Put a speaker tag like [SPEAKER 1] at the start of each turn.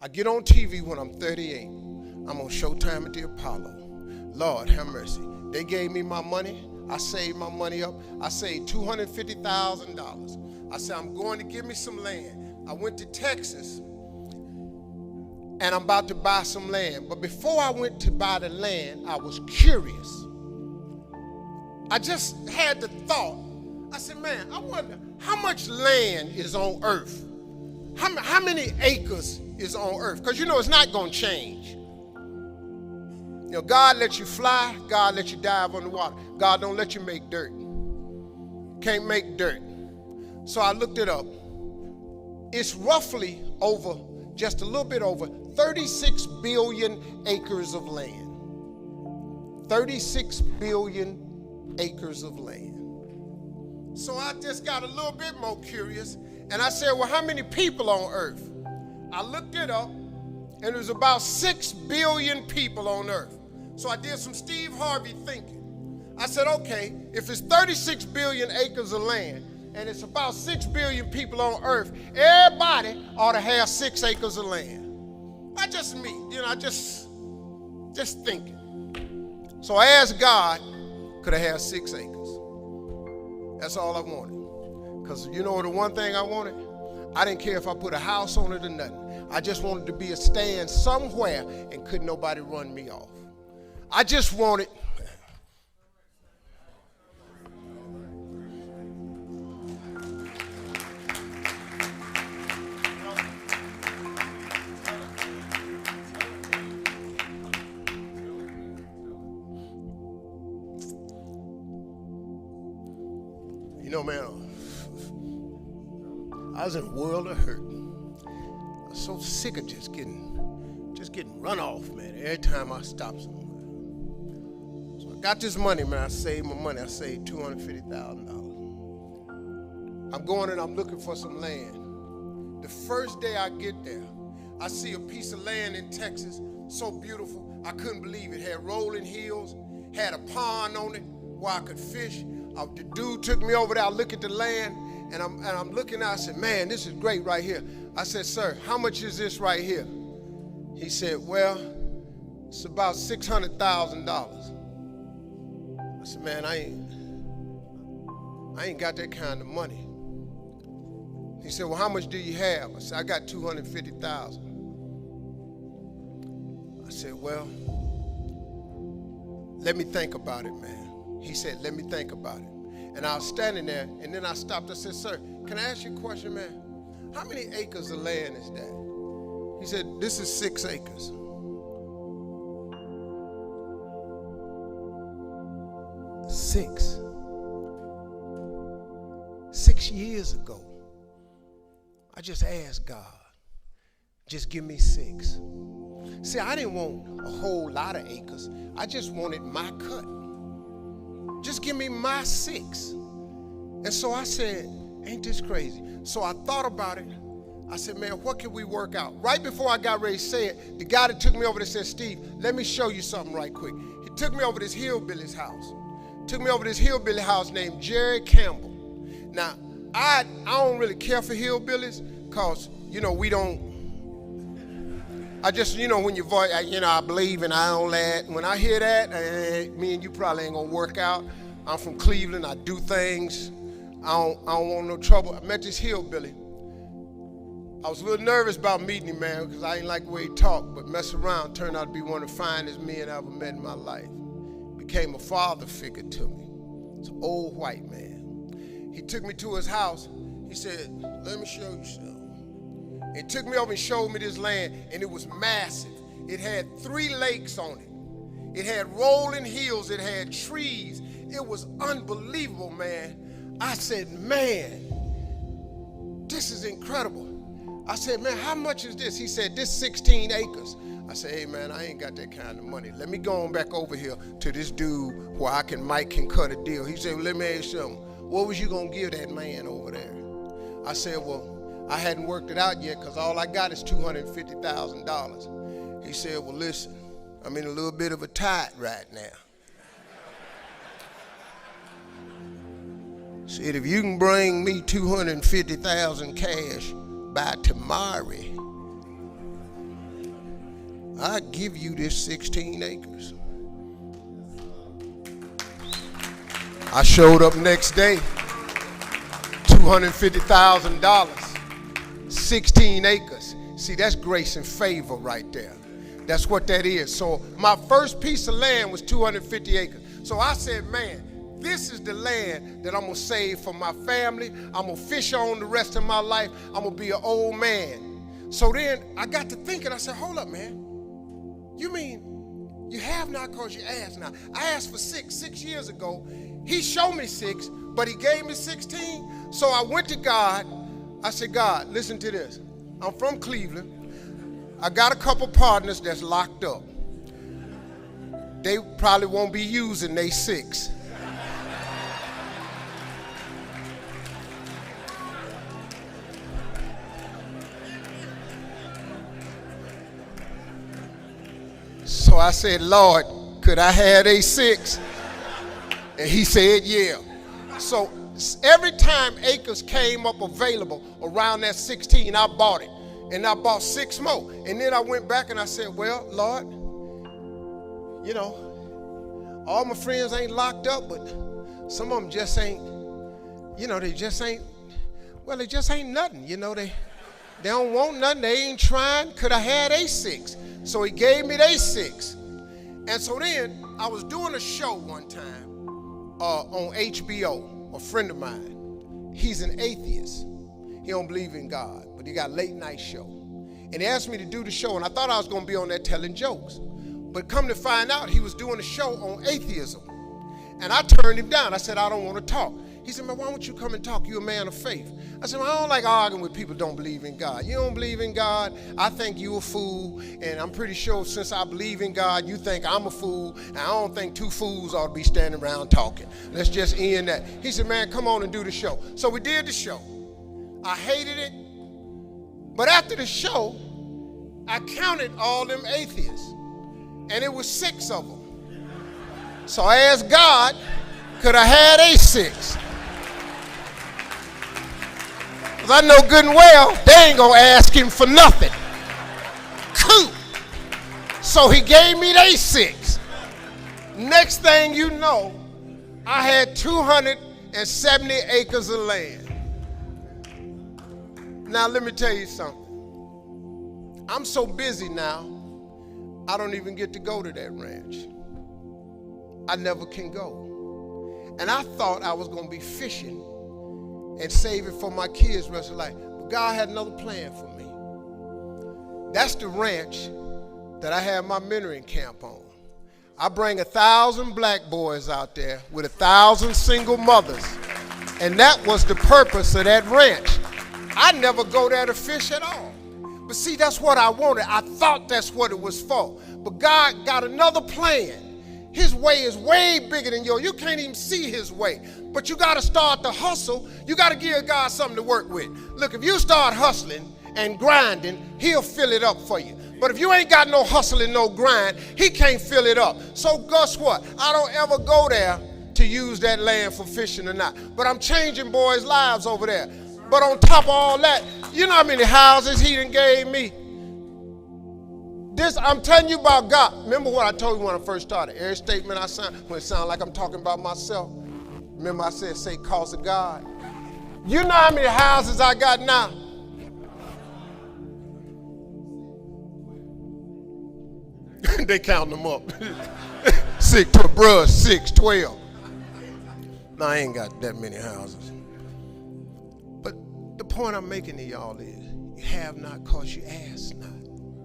[SPEAKER 1] I get on TV when I'm 38. I'm on Showtime at the Apollo. Lord have mercy. They gave me my money. I saved my money up. I saved $250,000. I said, I'm going to give me some land. I went to Texas, and I'm about to buy some land. But before I went to buy the land, I was curious. I just had the thought. I said, man, I wonder how much land is on earth? How many acres is on earth? Because you know it's not going to change. You know, God lets you fly. God lets you dive underwater. God don't let you make dirt. Can't make dirt. So I looked it up. It's roughly over, just a little bit over, 36 billion acres of land. 36 billion acres of land. So I just got a little bit more curious, and I said, well, how many people on earth? I looked it up, and it was about 6 billion people on earth. So I did some Steve Harvey thinking. I said, okay, if it's 36 billion acres of land, and it's about 6 billion people on earth, everybody ought to have 6 acres of land. Not just me, I just thinking. So I asked God, could I have 6 acres? That's all I wanted. Because you know the one thing I wanted? I didn't care if I put a house on it or nothing. I just wanted to be a stand somewhere and couldn't nobody run me off. I just wanted... You know, man, I was in a world of hurt. I was so sick of just getting run off, man, every time I stopped somewhere. So I got this money, man. I saved my money. I saved $250,000. I'm going and I'm looking for some land. The first day I get there, I see a piece of land in Texas, so beautiful. I couldn't believe it. It had rolling hills, had a pond on it where I could fish. The dude took me over there. I look at the land, and I'm looking out. I said, man, this is great right here. I said, sir, how much is this right here? He said, well, it's about $600,000. I said, man, I ain't got that kind of money. He said, well, how much do you have? I said, I got $250,000. I said, well, let me think about it, man. He said, let me think about it. And I was standing there, and then I stopped. I said, sir, can I ask you a question, man? How many acres of land is that? He said, this is 6 acres. Six. 6 years ago, I just asked God, just give me 6. See, I didn't want a whole lot of acres. I just wanted my cut. Just give me my 6. And so I said, ain't this crazy? So I thought about it. I said, man, what can we work out? Right before I got ready to say it, the guy that took me over there said, Steve, let me show you something right quick. He took me over to this hillbilly's house. Took me over to this hillbilly house named Jerry Campbell. Now, I don't really care for hillbillies because, we don't, I just, when your voice, I believe and I don't let. When I hear that, me and you probably ain't gonna work out. I'm from Cleveland. I do things. I don't want no trouble. I met this hillbilly. I was a little nervous about meeting him, man, because I didn't like the way he talked. But mess around, turned out to be one of the finest men I ever met in my life. Became a father figure to me. It's an old white man. He took me to his house. He said, let me show you something. He took me over and showed me this land, and it was massive. It had 3 lakes on it. It had rolling hills. It had trees. It was unbelievable, man. I said, man, this is incredible. I said, man, how much is this? He said, this 16 acres. I said, hey, man, I ain't got that kind of money. Let me go on back over here to this dude where Mike can cut a deal. He said, well, let me ask you something. What was you going to give that man over there? I said, well, I hadn't worked it out yet because all I got is $250,000. He said, well, listen, I'm in a little bit of a tide right now. Said, if you can bring me $250,000 cash by tomorrow, I give you this 16 acres. I showed up next day, $250,000, 16 acres. See, that's grace and favor right there. That's what that is. So my first piece of land was 250 acres. So I said, man, this is the land that I'm going to save for my family. I'm going to fish on the rest of my life. I'm going to be an old man. So then I got to thinking, I said, hold up, man. You mean you have not because you ask not? I asked for 6 years ago. He showed me 6, but he gave me 16. So I went to God. I said, God, listen to this. I'm from Cleveland. I got a couple partners that's locked up. They probably won't be using they 6. So I said, Lord, could I have a 6? And he said, yeah. So every time acres came up available around that 16, I bought it. And I bought 6 more. And then I went back and I said, well, Lord, you know, all my friends ain't locked up, but some of them just ain't, you know, they just ain't nothing. You know, they don't want nothing. They ain't trying. Could I have a 6? So he gave me they 6. And so then I was doing a show one time on HBO, a friend of mine. He's an atheist. He don't believe in God, but he got a late night show. And he asked me to do the show, and I thought I was going to be on there telling jokes. But come to find out, he was doing a show on atheism. And I turned him down. I said, I don't want to talk. He said, man, why don't you come and talk? You're a man of faith. I said, well, I don't like arguing with people who don't believe in God. You don't believe in God, I think you a fool. And I'm pretty sure since I believe in God, you think I'm a fool. And I don't think 2 fools ought to be standing around talking. Let's just end that. He said, man, come on and do the show. So we did the show. I hated it. But after the show, I counted all them atheists. And it was 6 of them. So I asked God, could I have a 6? Because I know good and well, they ain't going to ask him for nothing. Cool. So he gave me they 6. Next thing you know, I had 270 acres of land. Now let me tell you something. I'm so busy now, I don't even get to go to that ranch. I never can go. And I thought I was going to be fishing and save it for my kids' rest of life. But God had another plan for me. That's the ranch that I have my mentoring camp on. I bring 1,000 black boys out there with 1,000 single mothers. And that was the purpose of that ranch. I never go there to fish at all. But see, that's what I wanted. I thought that's what it was for. But God got another plan. His way is way bigger than yours. You can't even see his way. But you got to start to hustle. You got to give God something to work with. Look, if you start hustling and grinding, he'll fill it up for you. But if you ain't got no hustle and no grind, he can't fill it up. So guess what? I don't ever go there to use that land for fishing or not. But I'm changing boys' lives over there. But on top of all that, you know how many houses he done gave me? This, I'm telling you about God. Remember what I told you when I first started? Every statement I sound, when it sounds like I'm talking about myself. Remember I said, say, cause of God. You know how many houses I got now? They counting them up. 6 to a bruh, 6, 12. No, I ain't got that many houses. But the point I'm making to y'all is, you have not cause you ask not.